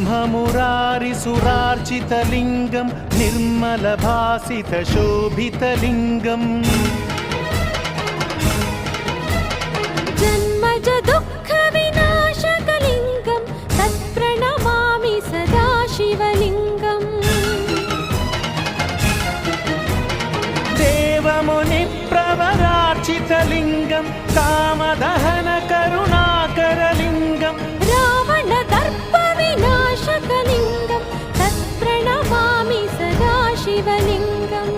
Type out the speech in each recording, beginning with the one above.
ब्रह्ममुरारिसुरार्चितलिङ्गं निर्मलभासितशोभितलिङ्गम् जन्मज दुःखविनाशकलिङ्गं तत्प्रणमामि सदा शिवलिङ्गम् देवमुनिप्रवरार्चितलिङ्गं कामदहनकरुणाकरलिङ्गम् रावणदर्पविनाशकलिङ्गं तत्प्रणमामि सदा शिवलिङ्गम्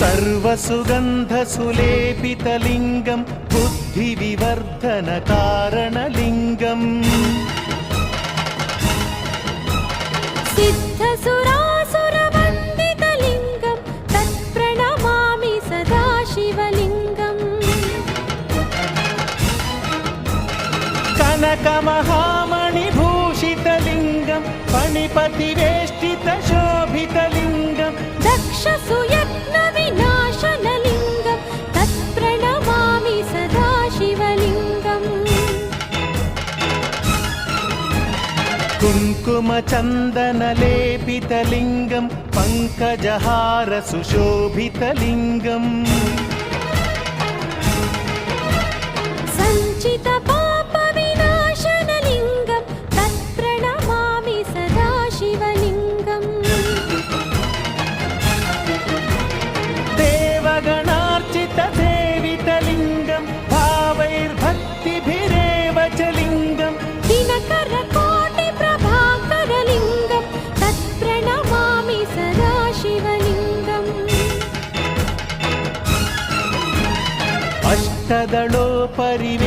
सर्वसुगन्धसुलेपितलिङ्गं बुद्धिविवर्धनकारणलिङ्गम् सिद्धसुरासुरवन्दितलिङ्गं तत्प्रणमामि सदा शिवलिङ्गम् कनकमहामणिभूषितलिङ्गं फणिपतिवेष्टितशोभितलिङ्गं दक्षसुयज्ञविनाशनलिङ्गं तत्प्रणमामि सदा शिवलिङ्गम् कुङ्कुमचन्दनलेपितलिङ्गं पङ्कजहारसुशोभितलिङ्गम् सञ्चितपापविनाशनलिङ्गं तत्प्रणमामि सदा शिवलिङ्गम् देवगणार्चितसेवितलिङ्गं भावैर्भक्तिभिरेव च लिङ्गम् दिनकरकोटिप्रभाकरलिङ्गं तत्प्रणमामि सदा शिवलिङ्गम्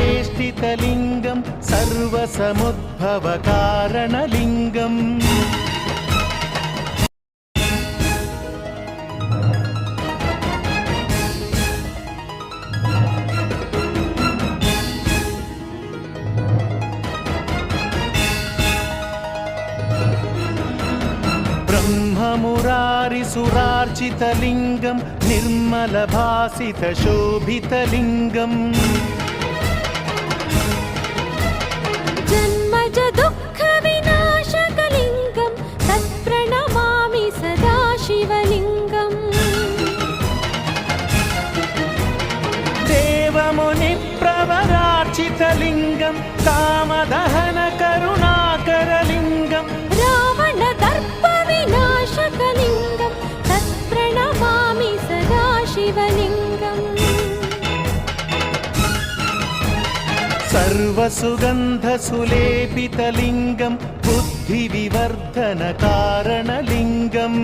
अष्टदलोपरिवेष्टितलिङ्गं सर्वसमुद्भवकारणलिङ्गम् ब्रह्ममुरारिसुरार्चितलिङ्गं निर्मलभासितशोभितलिङ्गम् जन्मज दुःखविनाशकलिङ्गं तत्प्रणमामि सदा शिवलिङ्गम् देवमुनिप्रवरार्चितलिङ्गं कामदहनकरुणाकरलिङ्गम् रावणदर्पविनाशकलिङ्गं तत्प्रणमामि सदा शिवलिङ्गम् सर्वसुगन्धसुलेपितलिङ्गं बुद्धिविवर्धनकारणलिङ्गम्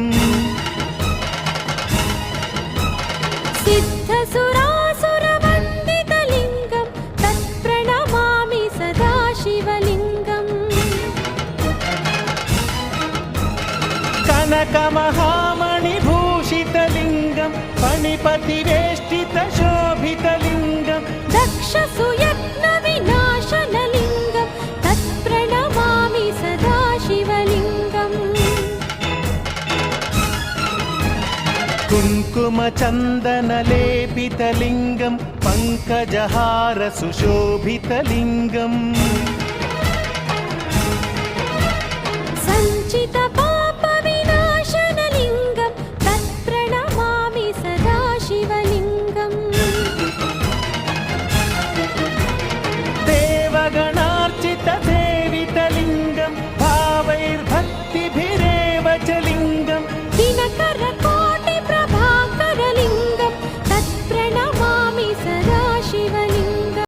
सिद्धसुरासुरवन्दितलिङ्गं तत्प्रणमामि सदा शिवलिङ्गम् कनकमहामणिभूषितलिङ्गं फणिपतिवेष्टितशोभितलिङ्गं दक्षसुयज्ञविनाशनलिङ्गं तत्प्रणमामि सदा शिवलिङ्गम् कुङ्कुमचन्दनलेपितलिङ्गं पङ्कजहारसुशोभितलिङ्गम्